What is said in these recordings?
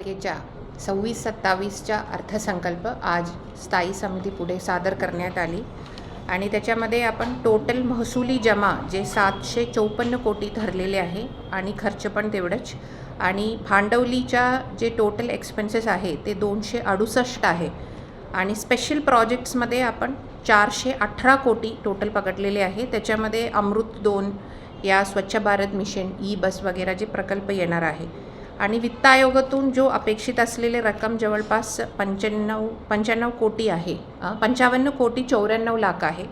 च्या 26-27च्या अर्थसंकल्प आज स्थायी समितीपुढे सादर करण्यात आली आणि त्याच्यामध्ये आपण टोटल महसुली जमा जे 754 कोटी धरलेले आहे आणि खर्च पण तेवढंच आणि भांडवलीच्या जे टोटल एक्सपेन्सेस आहे ते 268 आहे आणि स्पेशल प्रोजेक्ट्समध्ये आपण 418 कोटी टोटल पकडलेले आहे। त्याच्यामध्ये अमृत 2 या स्वच्छ भारत मिशन, ई बस वगैरे जे प्रकल्प येणार आहे आणि वित्त आयोगातून जो अपेक्षित असलेले रक्कम जवळपास 55 कोटी आहे, 55 कोटी 94 लाख आहे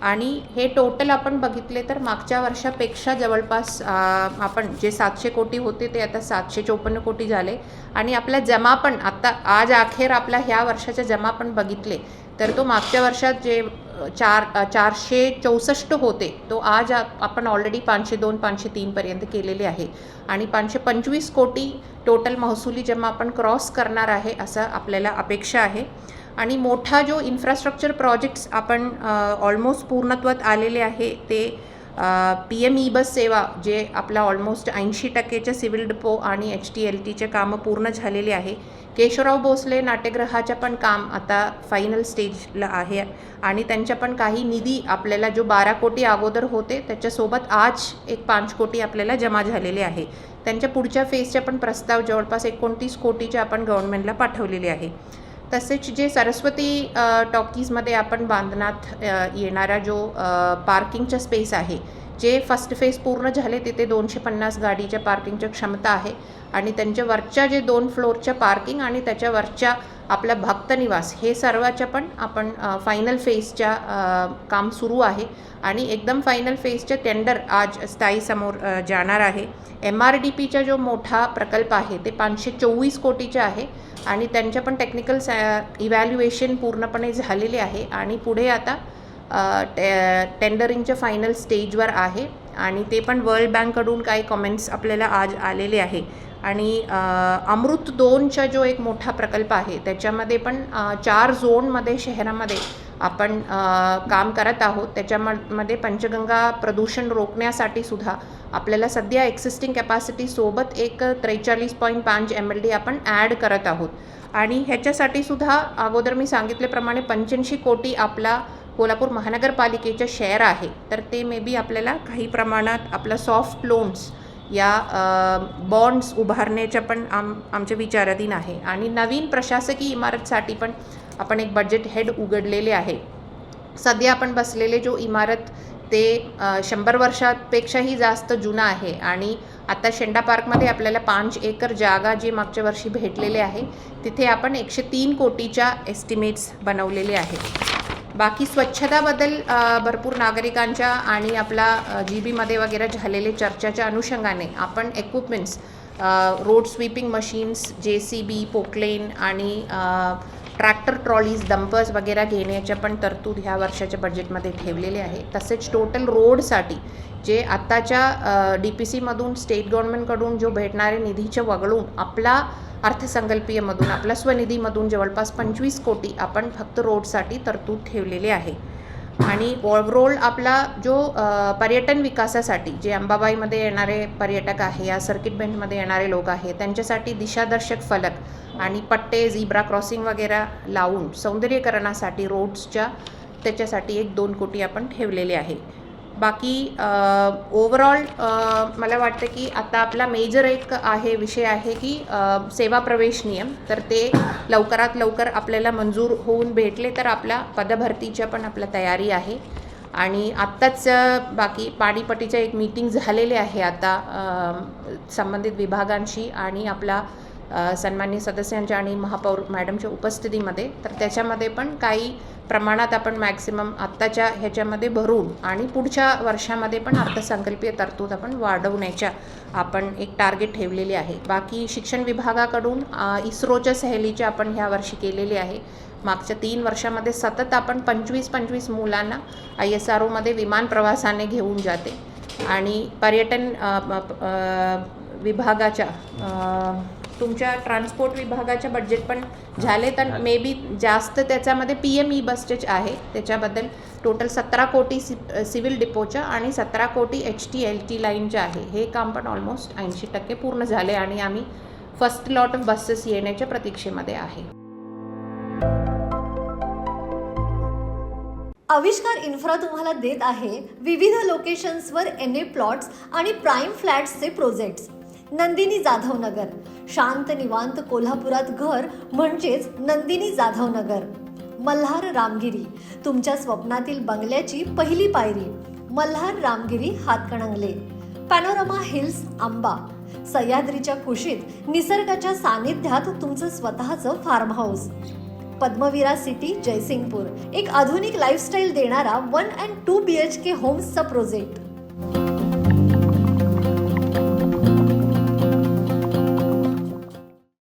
आणि हे टोटल आपण बघितले तर मागच्या वर्षापेक्षा जवळपास आपण जे 700 कोटी होते ते आता 754 कोटी झाले आणि आपला जमा पण आता आज अखेर आपला ह्या वर्षाचा जमा पण बघितले तर तो मागच्या वर्षात जे 464 होते तो आज आपण ऑलरेडी 502 503 पर्यंत केलेले आहे आणि 525 कोटी टोटल महसुली जमा आपण क्रॉस करणार आहे असं आपल्याला अपेक्षा आहे आणि मोठा जो इन्फ्रास्ट्रक्चर प्रोजेक्ट्स आपण ऑलमोस्ट पूर्णत्वात आलेले आहे ते PM ई बस सेवा जे आपला ऑलमोस्ट 80% सिव्हिल डिपो आणि HTLTचे कामं पूर्ण झालेले आहे। केशवराव भोसले नाट्यगृहाचं पण काम आता फायनल स्टेजला आहे आणि त्यांच्या पण काही निधी आपल्याला जो 12 कोटी अगोदर होते त्याच्यासोबत आज एक 5 कोटी आपल्याला जमा झालेले आहे। त्यांच्या पुढच्या फेजचे पण प्रस्ताव जवळपास 29 कोटीचे आपण गव्हर्नमेंटला पाठवलेले आहे। तसेच जे सरस्वती टॉकीजमध्ये आपण बांधण्यात येणारा जो पार्किंगचा स्पेस आहे जे फर्स्ट फेज पूर्ण झाले तिथे 250 गाडीच्या पार्किंगच्या क्षमता आहे आणि त्यांच्या वरच्या जे 2 फ्लोअरच्या पार्किंग आणि त्याच्या वरच्या आपला भक्त निवास हे सर्वाच्या पण आपण फायनल फेजच्या काम सुरू आहे आणि एकदम फायनल फेजचे टेंडर आज स्थायी समोर जाणार आहे। MRDPचा जो मोठा प्रकल्प आहे ते 524 कोटीचे आहे आणि त्यांच्या पण टेक्निकल इव्हॅल्युएशन पूर्णपणे झालेले आहे आणि पुढे आता टेंडरिंगच्या फायनल स्टेजवर आहे आणि ते पण वर्ल्ड बँककडून काही कमेंट्स आपल्याला आज आलेले आहे आणि अमृत 2चा जो एक मोठा प्रकल्प आहे त्याच्यामध्ये पण 4 झोनमध्ये शहरामध्ये आपण काम करत आहोत। त्याच्यामध्ये पंचगंगा प्रदूषण रोखण्यासाठी सुद्धा आपल्याला सध्या एक्झिस्टिंग कॅपॅसिटी सोबत एक 43.5 MLD आपण ॲड करत आहोत आणि ह्याच्यासाठी सुद्धा अगोदर मी सांगितल्याप्रमाणे 85 कोटी आपला कोल्हापूर महानगरपालिकेचं शेअर आहे तर ते मे बी आपल्याला काही प्रमाणात आपला सॉफ्ट लोन्स या बॉन्ड्स उभारण्याच्या पण आमच्या विचाराधीन आहे आणि नवीन प्रशासकीय इमारतसाठी पण आपण एक बजेट हेड उघडलेले आहे। सध्या आपण बसलेले जो इमारत ते 100 वर्षापेक्षाही जास्त जुना आहे आणि आता शेंडा पार्कमध्ये आपल्याला 5 एकर जागा जी मागच्या वर्षी भेटलेले आहे तिथे आपण 103 कोटीच्या एस्टिमेट्स बनवलेले आहे। बाकी स्वच्छताबद्दल भरपूर नागरिकांच्या आणि आपला GB मध्ये वगैरे झालेले चर्चाच्या अनुषंगाने आपण equipments road sweeping machines, JCB, Poclain आणि ट्रॅक्टर ट्रॉलीज, डंपर्स वगैरे घेण्याच्या पण तरतूद ह्या वर्षाच्या बजेटमध्ये ठेवलेले आहे। तसेच टोटल रोडसाठी जे आत्ताच्या DPCमधून स्टेट गव्हर्नमेंटकडून जो भेटणारे निधीचे वगळून आपला अर्थसंकल्पीयमधून आपला स्वनिधीमधून जवळपास 25 कोटी आपण फक्त रोडसाठी तरतूद ठेवलेले आहे आणि ओव्हरऑल आपला जो पर्यटन विकासासाठी जे अंबाबाईमध्ये येणारे पर्यटक आहे या सर्किट बेंचमध्ये येणारे लोक आहे त्यांच्यासाठी दिशादर्शक फलक आणि पट्टे, झिब्रा क्रॉसिंग वगैरे लावून सौंदर्यीकरणासाठी रोड्सच्या त्याच्यासाठी 1-2 कोटी आपण ठेवलेले आहे। बाकी ओव्हरऑल मला वाटतं की आता आपला मेजर एक विषय आहे की सेवा प्रवेश नियम तर ते लवकरात लवकर आपल्याला मंजूर होऊन भेटले तर आपल्या पदभरतीच्या पण आपला तयारी आहे आणि आत्ताच बाकी पाणीपट्टीचं एक मीटिंग झालेले आहे आता संबंधित विभागांशी आणि आपला सन्माननीय सदस्यांच्या आणि महापौर मॅडमच्या उपस्थितीमध्ये तर त्याच्यामध्ये पण काही प्रमाणात आपण मॅक्सिमम आत्ताच्या ह्याच्यामध्ये भरून आणि पुढच्या वर्षामध्ये पण अर्थसंकल्पीय तरतूद आपण वाढवण्याच्या आपण एक टार्गेट ठेवलेले आहे। बाकी शिक्षण विभागाकडून इस्रोच्या सहलीचे आपण ह्या वर्षी केलेले आहे। मागच्या 3 वर्षामध्ये सतत आपण 25 मुलांना ISROमध्ये विमान प्रवासाने घेऊन जाते आणि पर्यटन विभागाच्या तुमच्या ट्रान्सपोर्ट विभागाच्या बजेट पण झाले तर मे बी जास्त त्याच्यामध्ये PM ई बसचेच आहे। त्याच्याबद्दल टोटल 17 कोटी सिव्हिल डिपोच्या आणि 17 कोटी HTLT लाईनचे आहे। हे काम पण ऑलमोस्ट 80% पूर्ण झाले आणि आम्ही फर्स्ट लॉट ऑफ बसेस येण्याच्या प्रतीक्षेमध्ये आहे. आविष्कार इन्फ्रा तुम्हाला देत आहे विविध लोकेशन्सवर NA प्लॉट्स आणि प्राईम फ्लॅट्सचे प्रोजेक्ट्स. नंदिनी जाधव नगर, शांत निवांत कोल्हापुरात घर म्हणजेच नंदिनी जाधव नगर. मल्हार रामगिरी, तुमच्या स्वप्नातील बंगल्याची पहिली पायरी. मल्हार रामगिरी हातकणंगले. पॅनोरमा हिल्स आंबा, सह्याद्रीच्या कुशीत निसर्गाच्या सानिध्यात तुमचं स्वतःचं farm house. Padmavira city Jaysingpur, एक आधुनिक लाईफस्टाईल देणारा 1 and 2 BHK होम्सचा प्रोजेक्ट.